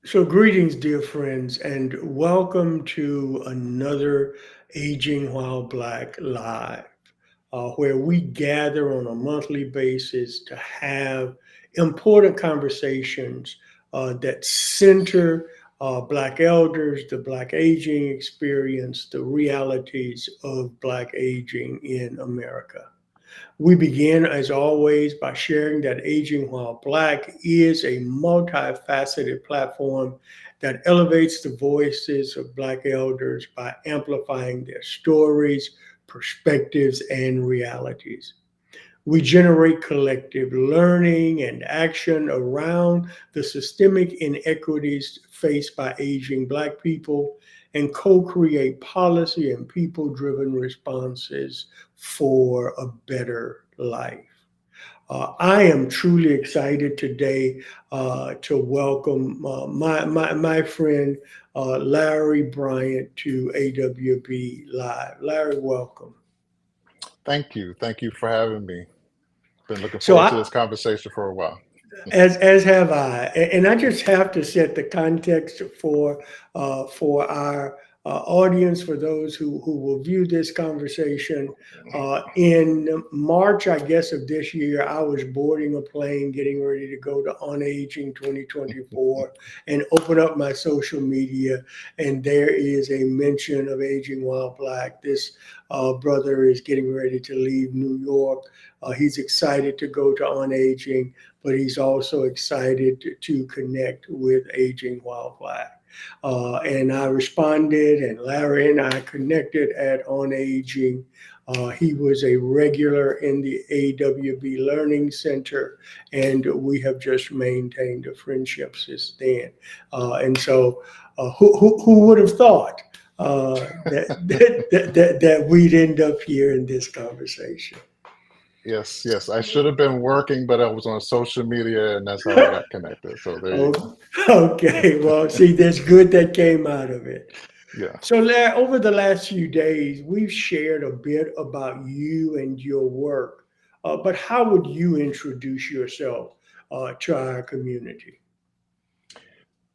So, greetings, dear friends, and welcome to another Aging While Black Live, where we gather on a monthly basis to have important conversations that center Black elders, the Black aging experience, the realities of Black aging in America. We begin, as always, by sharing that Aging While Black is a multifaceted platform that elevates the voices of Black elders by amplifying their stories, perspectives, and realities. We generate collective learning and action around the systemic inequities faced by aging Black people and co create policy and people driven responses for a better life. I am truly excited today to welcome my friend Larry Bryant to awB Live. Larry, welcome. Thank you. Thank you for having me. Been looking So forward to I, this conversation for a while. as have I, and I just have to set the context for our audience, for those who will view this conversation. In March, I guess, of this year, I was boarding a plane, getting ready to go to On Aging 2024, and open up my social media, and there is a mention of Aging While Black. This brother is getting ready to leave New York. He's excited to go to On Aging, but he's also excited to connect with Aging While Black. And I responded, and Larry and I connected at On Aging. He was a regular in the awB Learning Center, and we have just maintained a friendship since then. And so, who would have thought that we'd end up here in this conversation? Yes, yes. I should have been working, but I was on social media, and that's how we got connected. So there you go. Oh, okay. Well, see, there's good that came out of it. Yeah. So, Larry, over the last few days, we've shared a bit about you and your work. But how would you introduce yourself to our community?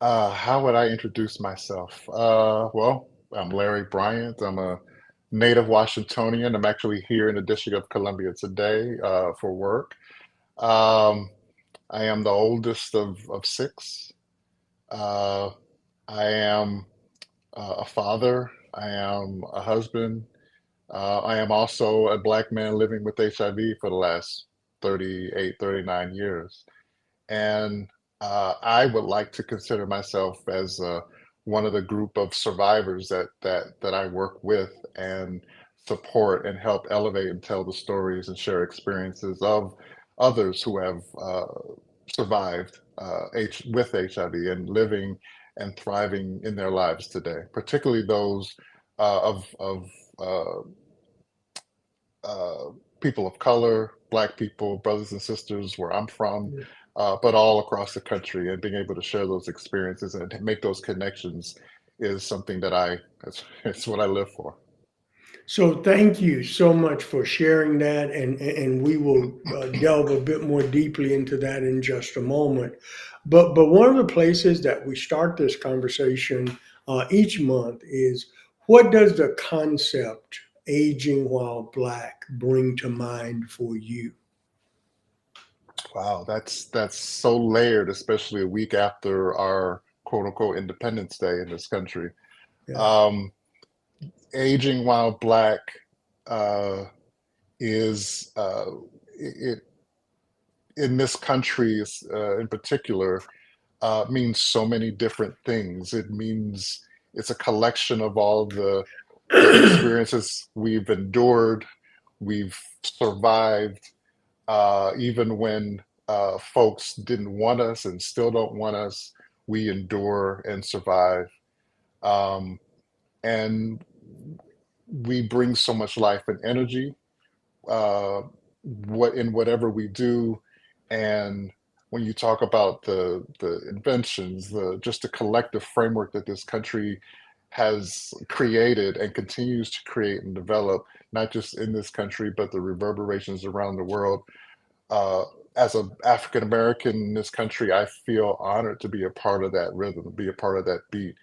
How would I introduce myself? Well, I'm Larry Bryant. I'm a native Washingtonian. I'm actually here in the District of Columbia today for work. Um, I am the oldest of six. Uh, I am a father. I am a husband. I am also a Black man living with HIV for the last 38, 39 years. And I would like to consider myself as one of the group of survivors that I work with and support and help elevate and tell the stories and share experiences of others who have survived with HIV and living and thriving in their lives today, particularly those of uh, uh, people of color, Black people, brothers and sisters where I'm from, but all across the country. And being able to share those experiences and make those connections is something that it's what I live for. So, thank you so much for sharing that, and we will delve a bit more deeply into that in just a moment. But one of the places that we start this conversation each month is, what does the concept aging while black bring to mind for you? Wow, that's so layered, especially a week after our quote unquote Independence Day in this country. Yeah. Um, Aging while Black uh, is it in this country in particular means so many different things. It means it's a collection of all the experiences we've endured, we've survived, even when folks didn't want us and still don't want us. We endure and survive, um, and we bring so much life and energy uh, what in whatever we do. And when you talk about the inventions, the just the collective framework that this country has created and continues to create and develop, not just in this country, but the reverberations around the world. as an African American in this country, I feel honored to be a part of that rhythm, be a part of that beat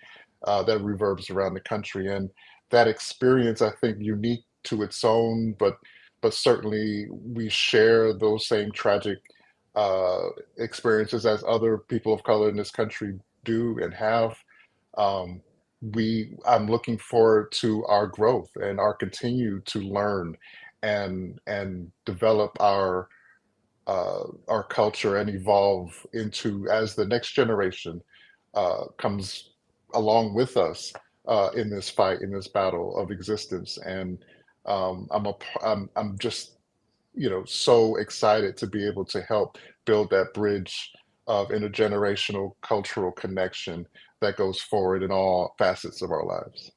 that reverbs around the country, and that experience, I think, unique to its own, but certainly we share those same tragic uh, experiences as other people of color in this country do and have. Um, I'm looking forward to our growth and our continue to learn and develop our culture and evolve into as the next generation comes along with us in this fight, in this battle of existence. And I'm just so excited to be able to help build that bridge of intergenerational cultural connection that goes forward in all facets of our lives.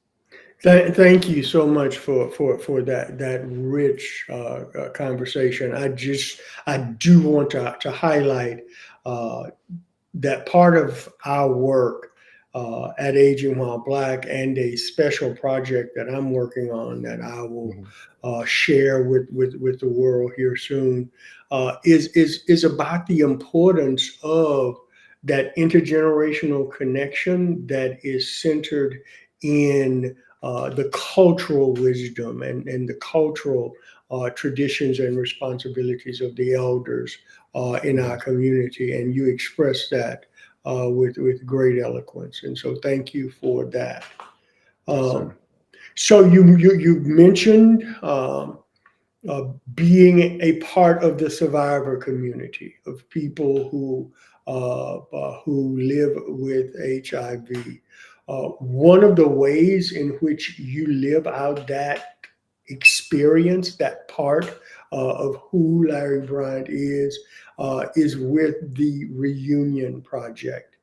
Thank you so much for that rich conversation. I do want to highlight uh, that part of our work at Aging While Black and a special project that I'm working on that I will Mhm. share with the world here soon is about the importance of that intergenerational connection that is centered in the cultural wisdom and the cultural traditions and responsibilities of the elders in our Mhm. community. And you express that with great eloquence. And so thank you for that. Yes, Um, sir. so you mentioned uh, being a part of the survivor community of people who live with HIV. One of the ways in which you live out that experience, that part of who Larry Bryant is with the Reunion Project.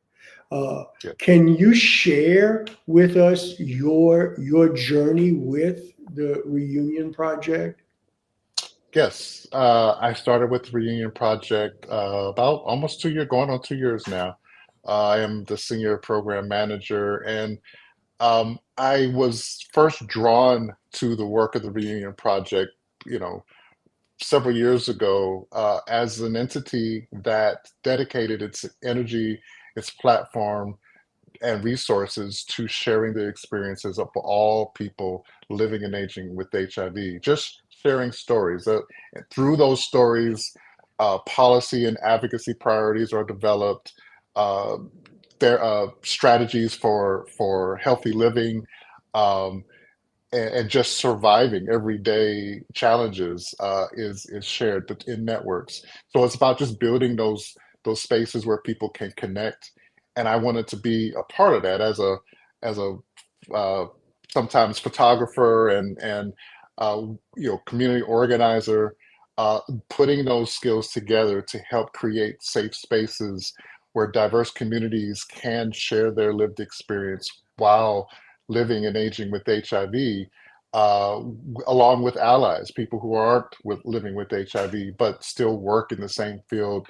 Uh, Yeah. can you share with us your journey with the Reunion Project? Yes, I started with the Reunion Project about almost 2 years, going on 2 years now. I am the senior program manager, and I was first drawn to the work of the Reunion Project, you know, several years ago, as an entity that dedicated its energy, its platform, and resources to sharing the experiences of all people living and aging with HIV, just sharing stories. And through those stories, policy and advocacy priorities are developed. Uh, there are strategies for healthy living, um, and just surviving everyday challenges is shared but in networks. So it's about just building those spaces where people can connect. And I wanted to be a part of that as a uh, sometimes photographer and uh, community organizer, uh, putting those skills together to help create safe spaces where diverse communities can share their lived experience while living and aging with HIV, along with allies, people who aren't living with HIV, but still work in the same field,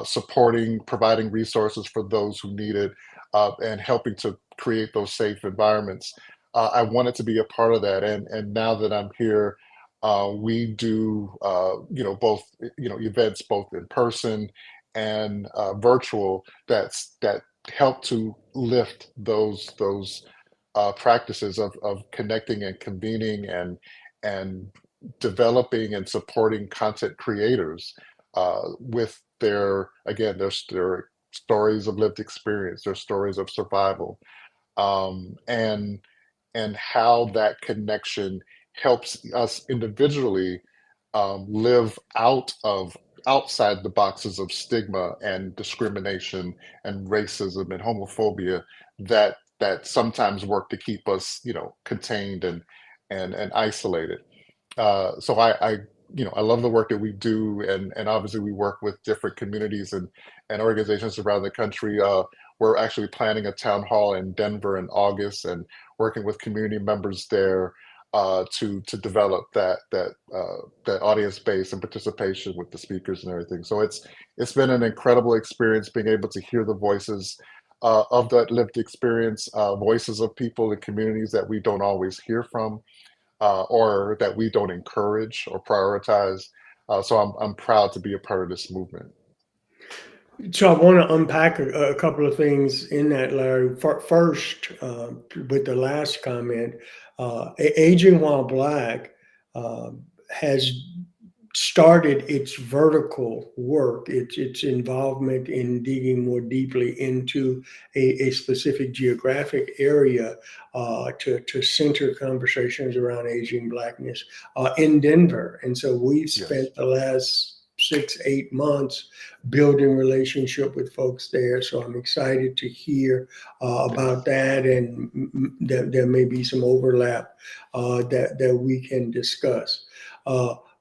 supporting, providing resources for those who need it, and helping to create those safe environments. I wanted to be a part of that, and now that I'm here, we do both events both in person and virtual that help to lift those practices of connecting and convening and developing and supporting content creators with their again their stories of lived experience, their stories of survival, and how that connection helps us individually live outside the boxes of stigma and discrimination and racism and homophobia that sometimes work to keep us, contained and isolated. So I love the work that we do, and obviously we work with different communities and organizations around the country. We're actually planning a town hall in Denver in August, and working with community members there to develop that audience base and participation with the speakers and everything. So it's been an incredible experience being able to hear the voices of that lived experience, voices of people in communities that we don't always hear from, or that we don't encourage or prioritize. So I'm proud to be a part of this movement. So I want to unpack a couple of things in that, Larry. First, with the last comment, aging while black uh, has started its vertical work, its involvement in digging more deeply into a specific geographic area to center conversations around aging blackness in Denver. And so we've Yes, spent the last 6, 8 months building relationship with folks there. So I'm excited to hear about yes, that, and there may be some overlap that we can discuss.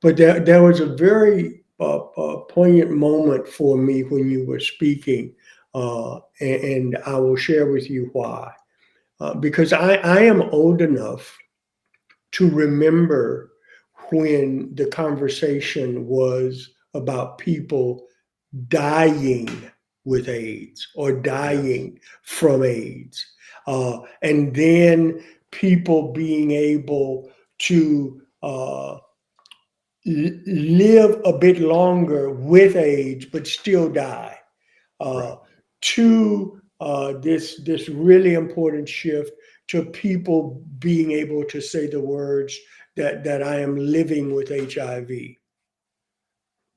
But there was a very poignant moment for me when you were speaking, and I will share with you why. Because I am old enough to remember when the conversation was about people dying with AIDS or yes, dying from AIDS. And then people being able to live a bit longer with AIDS, but still die. Uh, right. to this really important shift to people being able to say the words that I am living with HIV.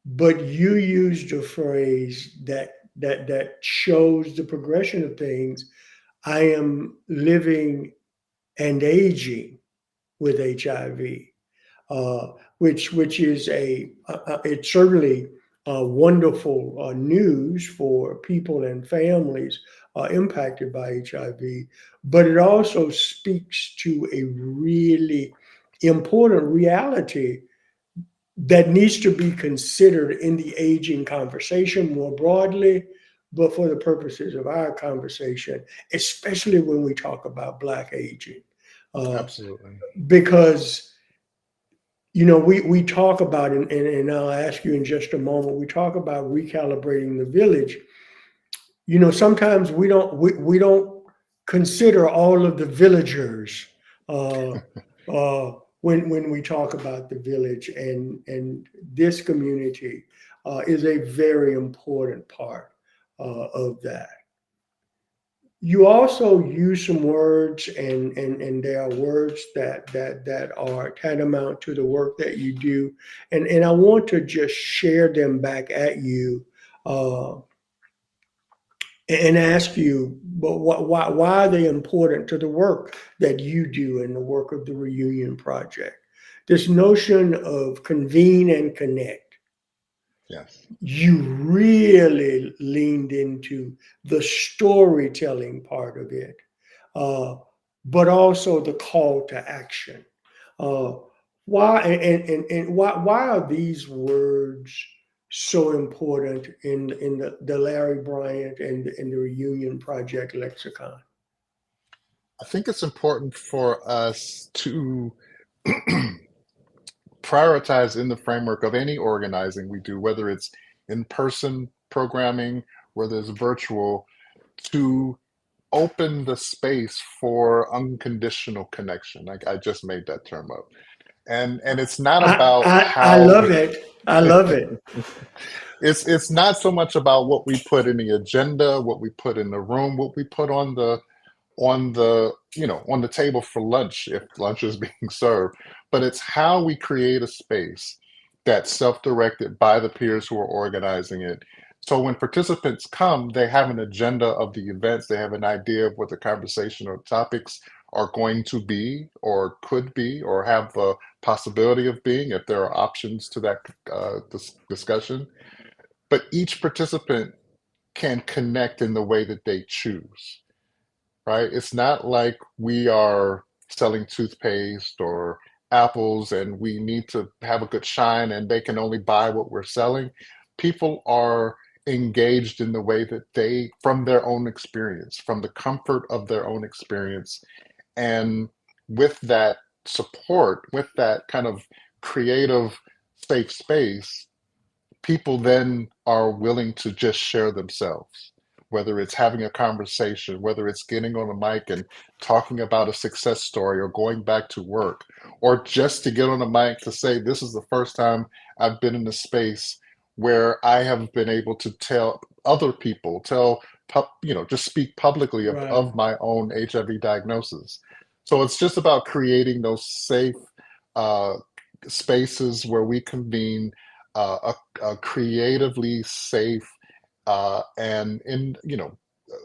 But you used a phrase that shows the progression of things. I am living and aging with HIV, which is it's certainly wonderful news for people and families impacted by HIV, but it also speaks to a really important reality that needs to be considered in the aging conversation more broadly, but for the purposes of our conversation, especially when we talk about Black aging. Uh, Absolutely. because we talk about, and I'll ask you in just a moment, we talk about recalibrating the village. Sometimes we don't consider all of the villagers uh, when we talk about the village, and this community is a very important part of that. You also use some words, and there are words that are tantamount to the work that you do, and I want to just share them back at you, uh, and ask you, but why are they important to the work that you do and the work of the Reunion Project? This notion of convene and connect, Yes, you really leaned into the storytelling part of it, uh, but also the call to action. Uh, why and why are these words so important in the Larry Bryant and the Reunion Project lexicon? I think it's important for us to prioritize in the framework of any organizing we do, whether it's in-person programming, whether it's virtual, to open the space for unconditional connection. Like I just made that term up. And it's not about I how love we it. I love it. it's not so much about what we put in the agenda, what we put in the room, what we put on the table for lunch if lunch is being served, but it's how we create a space that's self-directed by the peers who are organizing it. So when participants come, they have an agenda of the events, they have an idea of what the conversation or topics are going to be or could be or have the possibility of being if there are options to that discussion. But each participant can connect in the way that they choose, right? It's not like we are selling toothpaste or apples and we need to have a good shine and they can only buy what we're selling. People are engaged in the way that they, from their own experience, from the comfort of their own experience. And with that support, with that kind of creative safe space, people then are willing to just share themselves, whether it's having a conversation, whether it's getting on a mic and talking about a success story or going back to work, or just to get on a mic to say, this is the first time I've been in a space where I have been able to tell other people, just speak publicly Right. of my own HIV diagnosis. So it's just about creating those safe uh, spaces where we convene, a creatively safe and in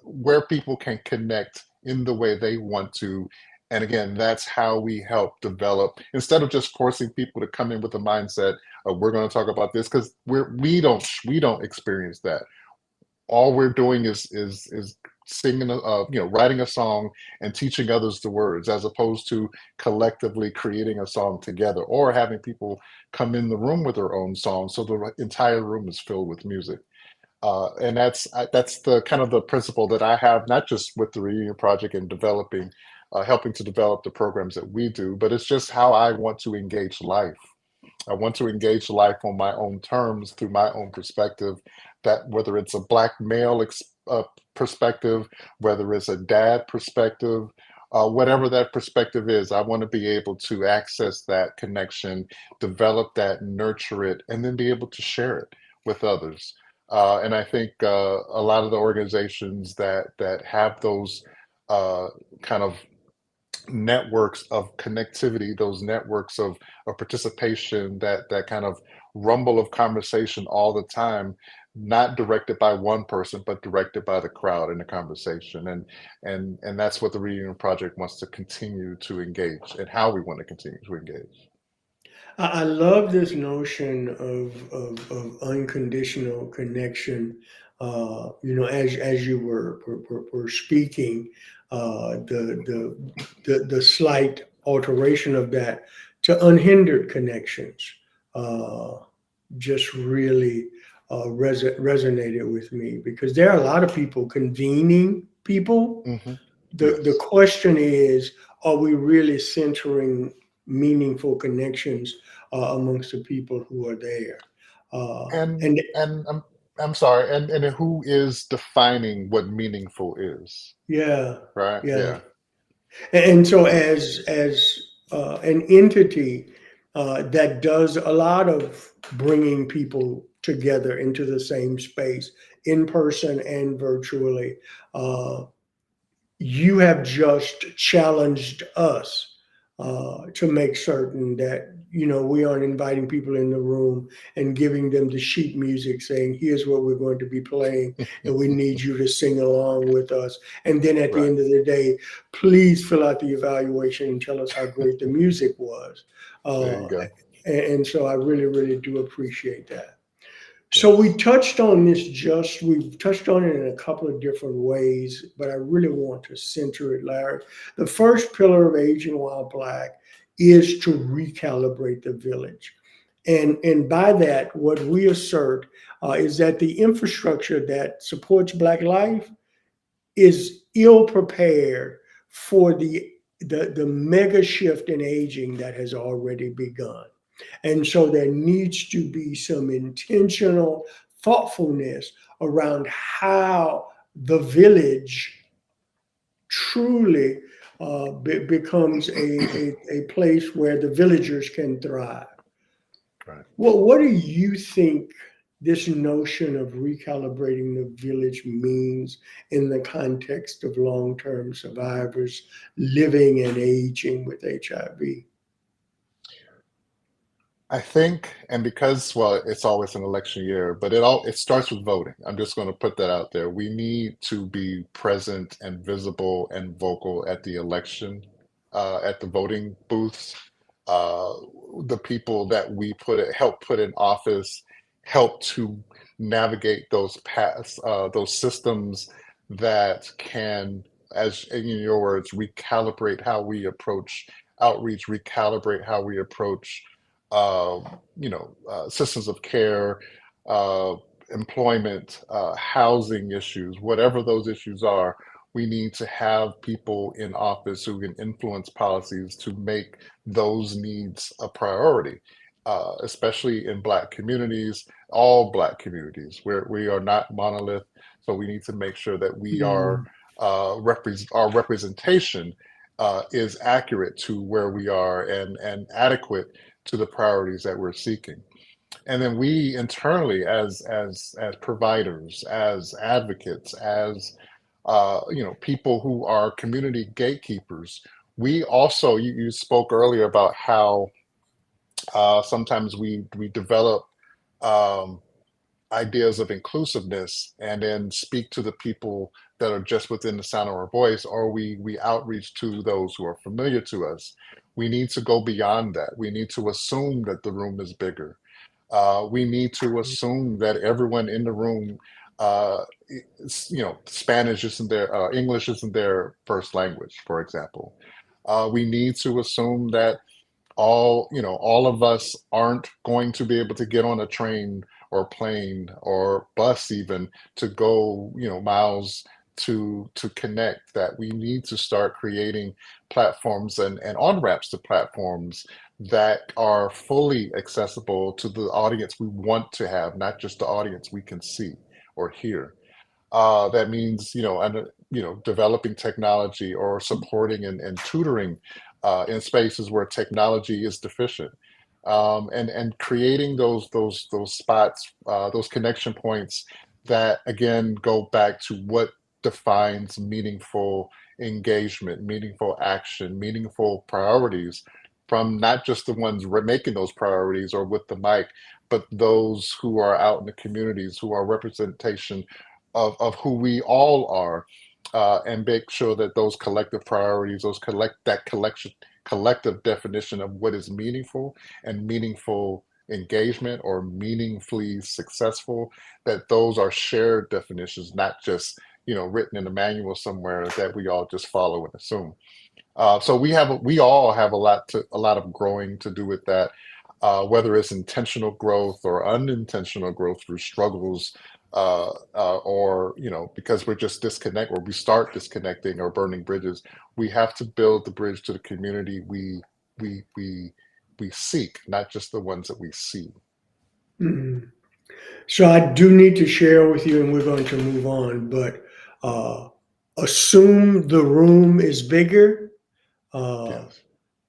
where people can connect in the way they want to. And again, that's how we help develop, instead of just forcing people to come in with a mindset of we're going to talk about this, because we don't experience that. All we're doing is singing writing a song and teaching others the words, as opposed to collectively creating a song together, or having people come in the room with their own song so the entire room is filled with music. And that's the kind of the principle that I have, not just with the Reunion Project and helping to develop the programs that we do, but it's just how I want to engage life. I want to engage life on my own terms, through my own perspective. That whether it's a black male perspective, whether it's a dad perspective, whatever that perspective is, I want to be able to access that connection, develop that, nurture it, and then be able to share it with others. And I think a lot of the organizations that have those uh, kind of networks of connectivity, those networks of participation, that kind of rumble of conversation all the time, not directed by one person, but directed by the crowd in the conversation. And that's what the Reunion Project wants to continue to engage, and how we want to continue to engage. I love this notion of unconditional connection. As you were speaking, the slight alteration of that to unhindered connections uh, just really resonated with me, because there are a lot of people convening people. Hmm. The Yes. question is, are we really centering meaningful connections amongst the people who are there? And And and I'm sorry, and who is defining what meaningful is, yeah, right? yeah. Yeah. And so, as an entity that does a lot of bringing people together into the same space, in person and virtually, uh, you have just challenged us to make certain that we aren't inviting people in the room and giving them the sheet music saying, here's what we're going to be playing, and we need you to sing along with us, and then at the Right. end of the day, please fill out the evaluation and tell us how great the music was. There uh, you go. and so I really, really do appreciate that. So Yes. we've touched on it in a couple of different ways, but I really want to center it, Larry. The first pillar of Aging While Black is to recalibrate the village. And by that, what we assert is that the infrastructure that supports Black life is ill prepared for the mega shift in aging that has already begun. And so there needs to be some intentional thoughtfulness around how the village truly becomes a place where the villagers can thrive. Right. Well, what do you think this notion of recalibrating the village means in the context of long term survivors living and aging with HIV? I think, and because, well, it's always an election year, but it starts with voting. I'm just going to put that out there. We need to be present and visible and vocal at the election, at the voting booths. Uh, the people that we help put in office help to navigate those paths, those systems that can, as in your words, recalibrate how we approach outreach, recalibrate how we approach systems of care, uh, employment, housing issues, whatever those issues are. We need to have people in office who can influence policies to make those needs a priority, especially in Black communities, all Black communities, where we are not monolith. So we need to make sure that we are Mm, our representation is accurate to where we are, and adequate to the priorities that we're seeking. And then we internally, as providers, as advocates, as people who are community gatekeepers, we also, you spoke earlier about how sometimes we develop um, ideas of inclusiveness and then speak to the people that are just within the sound of our voice, or we outreach to those who are familiar to us. We need to go beyond that. We need to assume that the room is bigger. We need to assume that everyone in the room, Spanish isn't their, English isn't their first language, for example. We need to assume that all of us aren't going to be able to get on a train or plane or bus even to go miles to connect, that we need to start creating platforms and on-ramps to platforms that are fully accessible to the audience we want to have, not just the audience we can see or hear. That means, developing technology or supporting and tutoring in spaces where technology is deficient, and creating those spots, those connection points that again go back to what defines meaningful engagement, meaningful action, meaningful priorities from not just the ones making those priorities or with the mic, but those who are out in the communities who are representation of who we all are, and make sure that those collective priorities, that collective definition of what is meaningful and meaningful engagement or meaningfully successful, that those are shared definitions, not just written in a manual somewhere that we all just follow and assume. So we all have a lot of growing to do with that, whether it's intentional growth or unintentional growth through struggles, or because we're just disconnect or we start disconnecting or burning bridges. We have to build the bridge to the community we we we seek, not just the ones that we see. Mhm. So I do need to share with you, and we're going to move on, but uh, assume the room is bigger. Uh, Yes.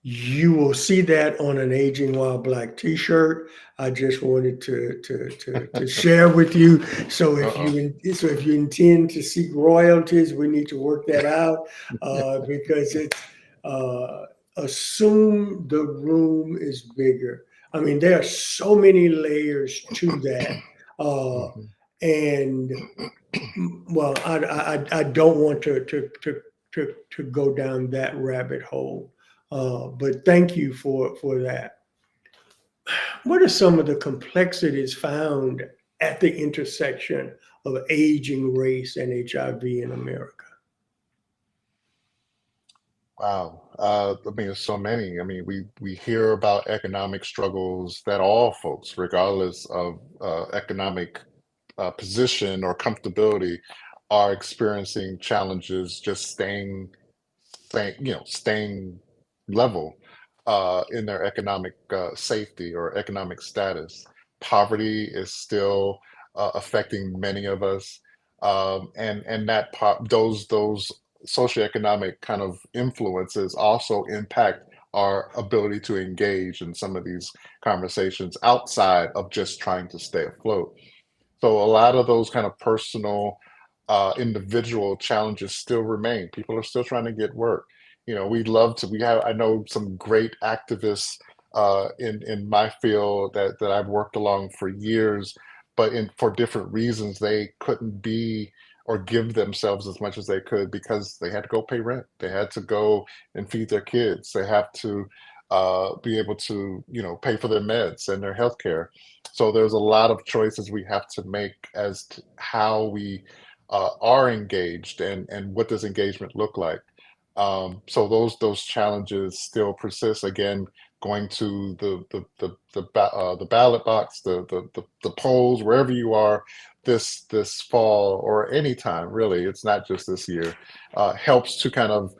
You will see that on an Aging While Black T-shirt. I just wanted to share with you. Uh-oh. So if you intend to seek royalties, we need to work that out, because it's uh, assume the room is bigger. I mean, there are so many layers to that, uh, Mhm. and well, I don't want to go down that rabbit hole. But thank you for that. What are some of the complexities found at the intersection of aging, race, and HIV in America? Wow. I mean, there's so many. I mean, we hear about economic struggles that all folks, regardless of economic position or comfortability, are experiencing challenges just staying level in their economic safety or economic status. Poverty is still affecting many of us, and those socioeconomic kind of influences also impact our ability to engage in some of these conversations outside of just trying to stay afloat. So a lot of those kind of personal, individual challenges still remain. People are still trying to get work. We'd love to. I know some great activists in my field that I've worked along for years, but for different reasons they couldn't be or give themselves as much as they could because they had to go pay rent. They had to go and feed their kids. They have to be able to pay for their meds and their health care. So there's a lot of choices we have to make as to how we are engaged, and what does engagement look like. So those challenges still persist. Again, going to the ballot box, the polls, wherever you are this fall or any time really. It's not just this year. Helps to kind of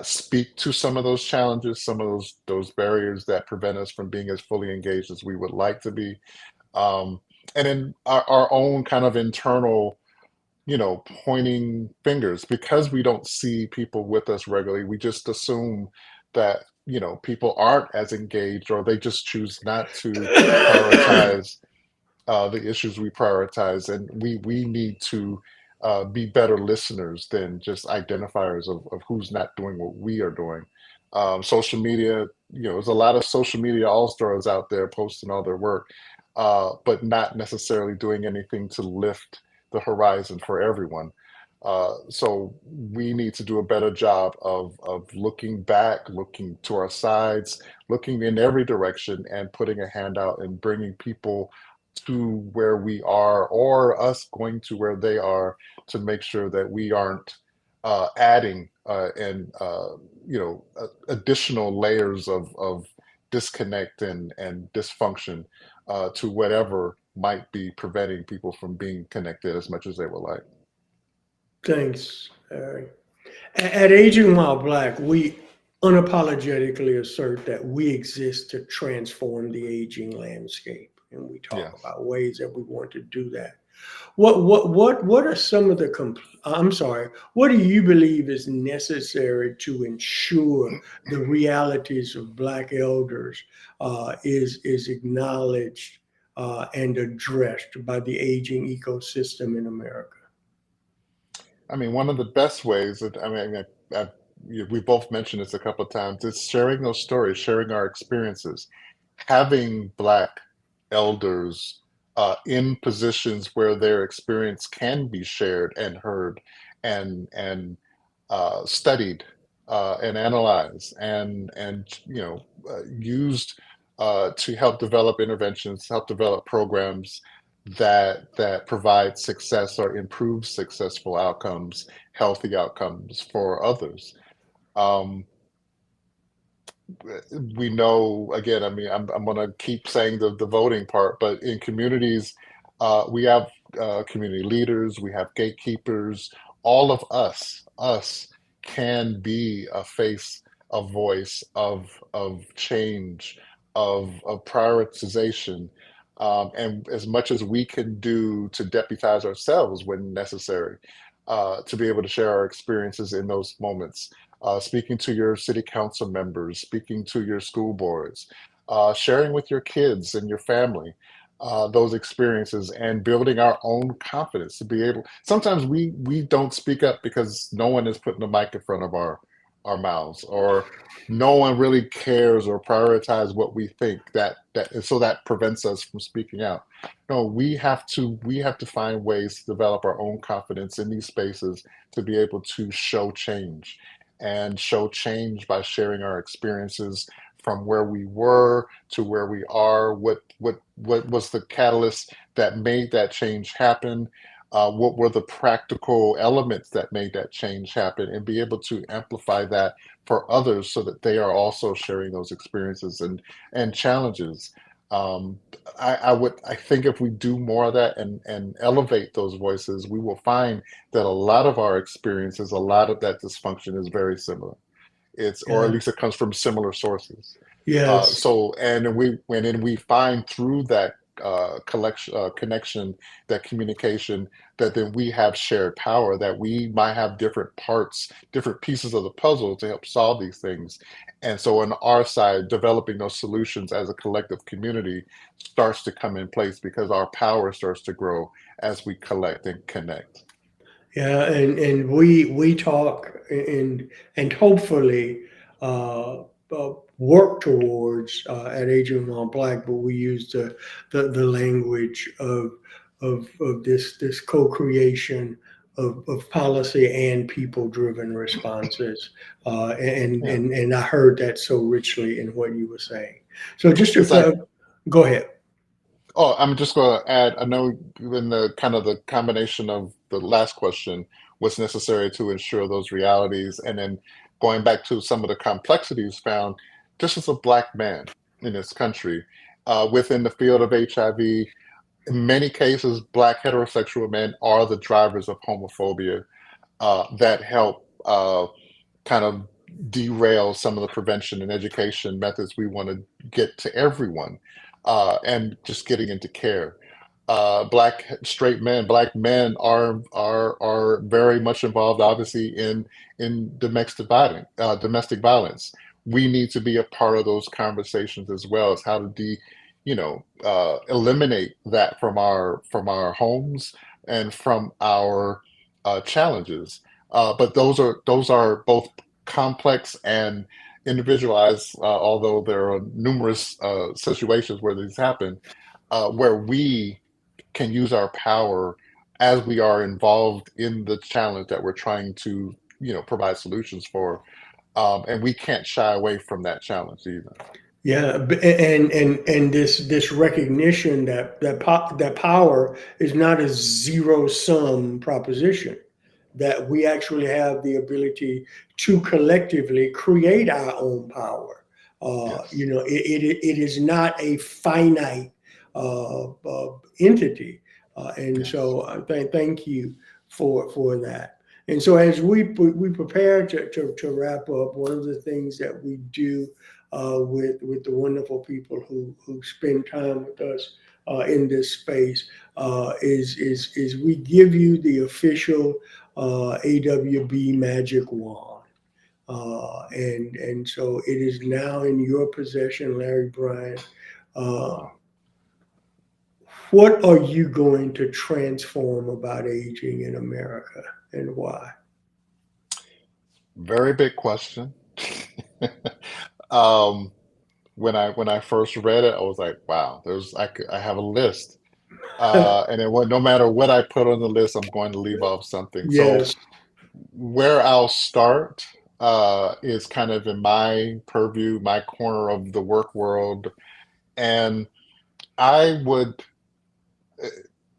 speak to some of those challenges, some of those barriers that prevent us from being as fully engaged as we would like to be, um, and then our own kind of internal, pointing fingers because we don't see people with us regularly. We just assume that people aren't as engaged, or they just choose not to prioritize the issues we prioritize, and we need to be better listeners than just identifiers of who's not doing what we are doing. Social media, there's a lot of social media all-stars out there posting all their work, but not necessarily doing anything to lift the horizon for everyone. So we need to do a better job of looking back, looking to our sides, looking in every direction, and putting a hand out and bringing people to where we are, or us going to where they are, to make sure that we aren't adding and additional layers of disconnect and dysfunction to whatever might be preventing people from being connected as much as they would like. Thanks, Larry. At Aging While Black, we unapologetically assert that we exist to transform the aging landscape, and we talk Yes. about ways that we want to do that. What are some of the I'm sorry, what do you believe is necessary to ensure the realities of Black elders is acknowledged and addressed by the aging ecosystem in America? I mean, one of the best ways that we both mentioned this a couple of times, is sharing those stories, sharing our experiences, having Black elders in positions where their experience can be shared and heard and studied and analyzed and used to help develop interventions, help develop programs that provide success or improve successful outcomes, healthy outcomes for others. Um, we know, again, I mean, I'm going to keep saying the voting part, but in communities, we have community leaders, we have gatekeepers. All of us can be a face, a voice of change, of prioritization. And as much as we can do to deputize ourselves when necessary, to be able to share our experiences in those moments, speaking to your city council members, speaking to your school boards, sharing with your kids and your family those experiences, and building our own confidence to be able. Sometimes we don't speak up because no one is putting the mic in front of our mouths, or no one really cares or prioritize what we think, and so that prevents us from speaking out. No, we have to find ways to develop our own confidence in these spaces, to be able to show change, and show change by sharing our experiences from where we were to where we are. What was the catalyst that made that change happen? What were the practical elements that made that change happen, and be able to amplify that for others, so that they are also sharing those experiences and challenges. Um, I think if we do more of that and elevate those voices, we will find that a lot of our experiences, a lot of that dysfunction is very similar. Or at Yeah. least it comes from similar sources. Yes. So, and then we find through that collection, connection, that communication, that then we have shared power, that we might have different parts, different pieces of the puzzle to help solve these things. And so on our side, developing those solutions as a collective community starts to come in place, because our power starts to grow as we collect and connect. Yeah, and we talk and hopefully work towards at Aging on Black, but we use the language of this co-creation of policy and people-driven responses, Yeah. and I heard that so richly in what you were saying. So just to It's like, go ahead. oh, I'm just going to add, I know in the kind of the combination of the last question, what's necessary to ensure those realities, and then going back to some of the complexities found just as a Black man in this country, within the field of HIV. In many cases, Black heterosexual men are the drivers of homophobia that help kind of derail some of the prevention and education methods we want to get to everyone, and just getting into care. Black straight men, Black men are very much involved, obviously, in domestic violence. we need to be a part of those conversations as well as how to eliminate that from our homes and from our challenges. But those are both complex and individualized, although there are numerous situations where these happen, where we can use our power as we are involved in the challenge that we're trying to, provide solutions for. And we can't shy away from that challenge either. Yeah, and this recognition that power is not a zero sum proposition. That we actually have the ability to collectively create our own power. Yes, It is not a finite entity, and yes. so thank you for that. And so as we prepare to wrap up, one of the things that we do with the wonderful people who spend time with us in this space is we give you the official awB magic wand. And so it is now in your possession, Larry Bryant. Uh, Wow. what are you going to transform about aging in America and why? Very big question. um, when I first read it, I was like, wow, I have a list. And no matter what I put on the list, I'm going to leave off something. So Yes. where I'll start is kind of in my purview, my corner of the work world, and I uh,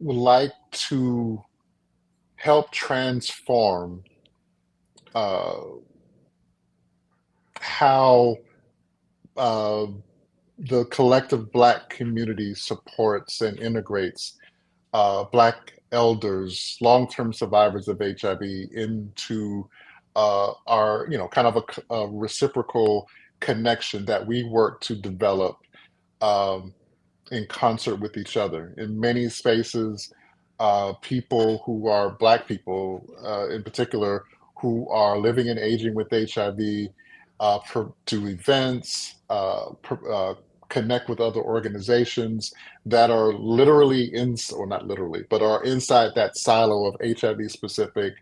would like to help transform uh, how uh, the collective Black community supports and integrates Black elders, long-term survivors of HIV, into our, kind of a reciprocal connection that we work to develop um, in concert with each other. In many spaces, people who are Black people, in particular, who are living and aging with HIV, do events, connect with other organizations that are literally or not literally, but are inside that silo of HIV specific,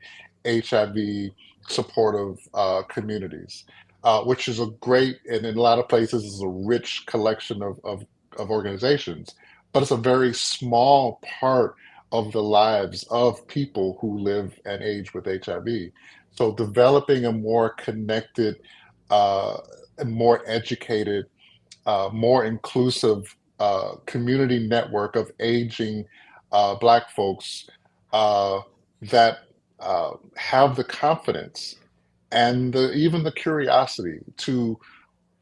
HIV supportive communities. Which is a great, and in a lot of places is a rich collection of organizations, but it's a very small part of the lives of people who live and age with HIV. So developing a more connected, uh, and more educated, more inclusive community network of aging Black folks uh, that have the confidence and even the curiosity to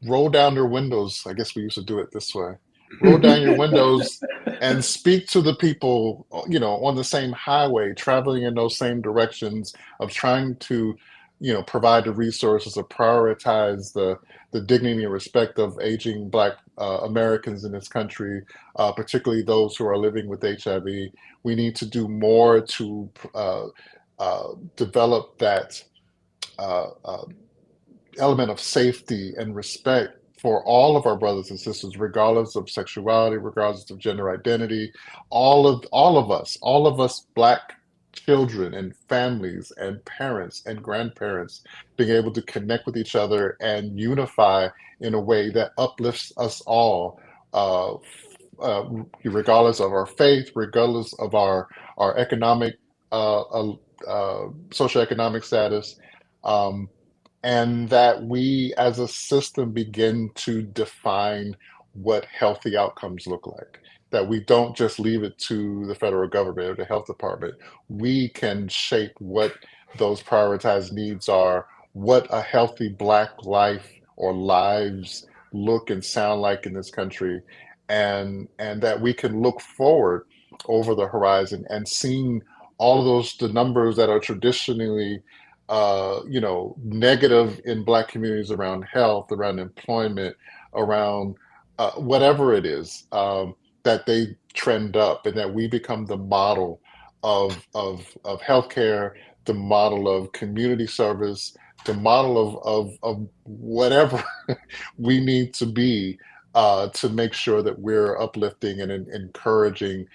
roll down their windows. I guess we used to do it this way. Roll down your windows and speak to the people, on the same highway, traveling in those same directions of trying to, provide the resources to prioritize the dignity and respect of aging Black Americans in this country, particularly those who are living with HIV. We need to do more to develop that uh, uh, element of safety and respect for all of our brothers and sisters, regardless of sexuality, regardless of gender identity, all of us Black children and families and parents and grandparents being able to connect with each other and unify in a way that uplifts us all, uh, regardless of our faith, regardless of our economic, socioeconomic status. Um, and that we as a system begin to define what healthy outcomes look like. That we don't just leave it to the federal government or the health department. We can shape what those prioritized needs are, what a healthy Black life or lives look and sound like in this country, and that we can look forward over the horizon and seeing all of those the numbers that are traditionally negative in Black communities around health, around employment, around whatever it is, that they trend up, and that we become the model of healthcare, the model of community service, the model of whatever we need to be to make sure that we're uplifting and encouraging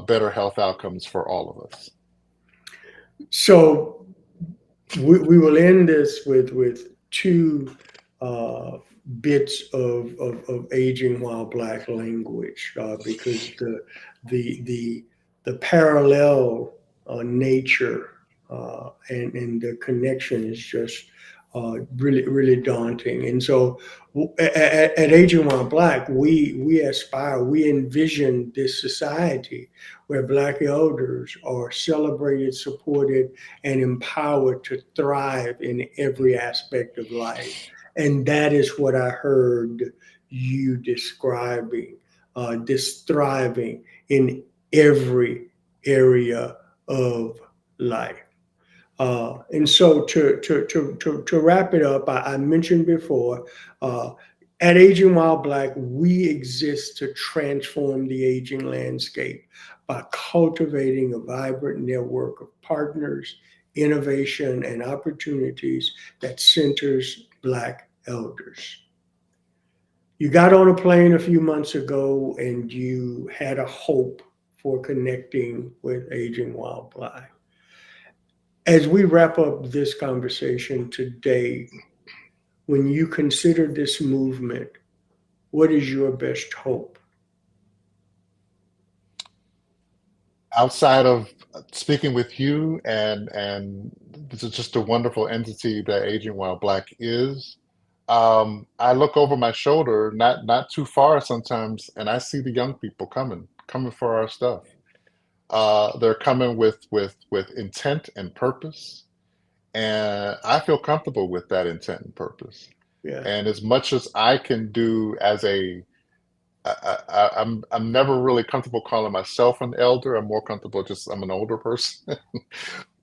better health outcomes for all of us. So we will end this with two uh, bits of aging while black language because the the parallel nature and the connection is just really daunting. And so at Aging While Black, we aspire, we envision this society where black elders are celebrated, supported, and empowered to thrive in every aspect of life. And that is what I heard you describing, this thriving in every area of life. And so to wrap it up, I mentioned before, uh, at Aging While Black, we exist to transform the aging landscape by cultivating a vibrant network of partners, innovation, and opportunities that centers Black elders. You got on a plane a few months ago and you had a hope for connecting with Aging While Black. As we wrap up this conversation today, when you consider this movement, what is your best hope? Outside of speaking with you and this is just a wonderful entity that Aging While Black is. I look over my shoulder, not too far sometimes, and I see the young people coming for our stuff. They're coming with intent and purpose, and I feel comfortable with that intent and purpose. Yeah. And as much as I can do as I'm never really comfortable calling myself an elder. I'm more comfortable just I'm an older person.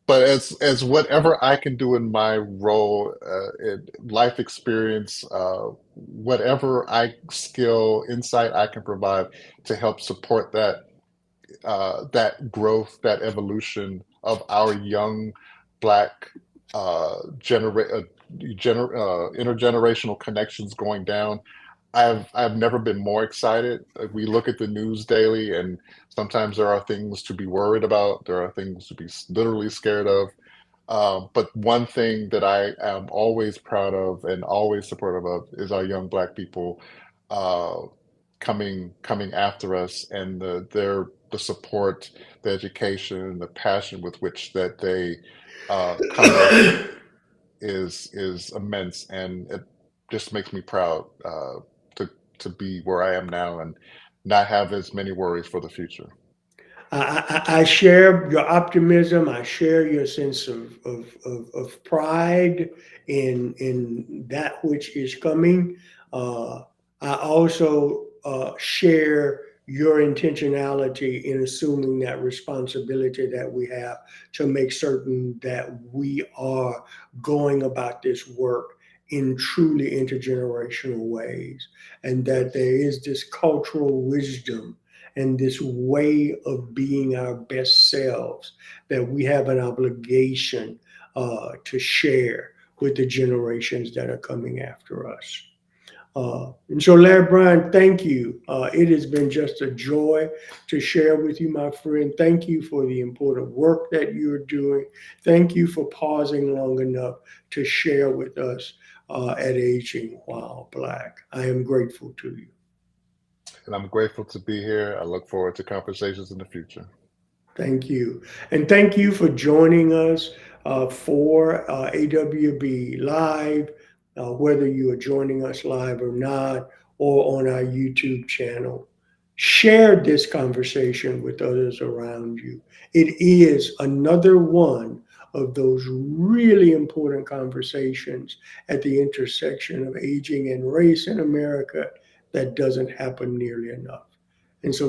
But as whatever I can do in my role, in life experience, whatever I skill, insight I can provide to help support that growth, that evolution of our young Black intergenerational connections going down. I've never been more excited. We look at the news daily, and sometimes there are things to be worried about. There are things to be literally scared of. But one thing that I am always proud of and always supportive of is our young Black people uh, coming after us, and the support, the education, the passion with which that they come at us is immense, and it just makes me proud to to be where I am now and not have as many worries for the future. I share your optimism. I share your sense of pride in that which is coming. Uh, I also share your intentionality in assuming that responsibility that we have to make certain that we are going about this work in truly intergenerational ways, and that there is this cultural wisdom and this way of being our best selves that we have an obligation to share with the generations that are coming after us. And so, Larry Bryant, thank you. It has been just a joy to share with you, my friend. Thank you for the important work that you're doing. Thank you for pausing long enough to share with us at Aging While Black. I am grateful to you. And I'm grateful to be here. I look forward to conversations in the future. Thank you. And thank you for joining us for awB Live, whether you are joining us live or not, or on our YouTube channel. Share this conversation with others around you. It is another one of those really important conversations at the intersection of aging and race in America that doesn't happen nearly enough. And so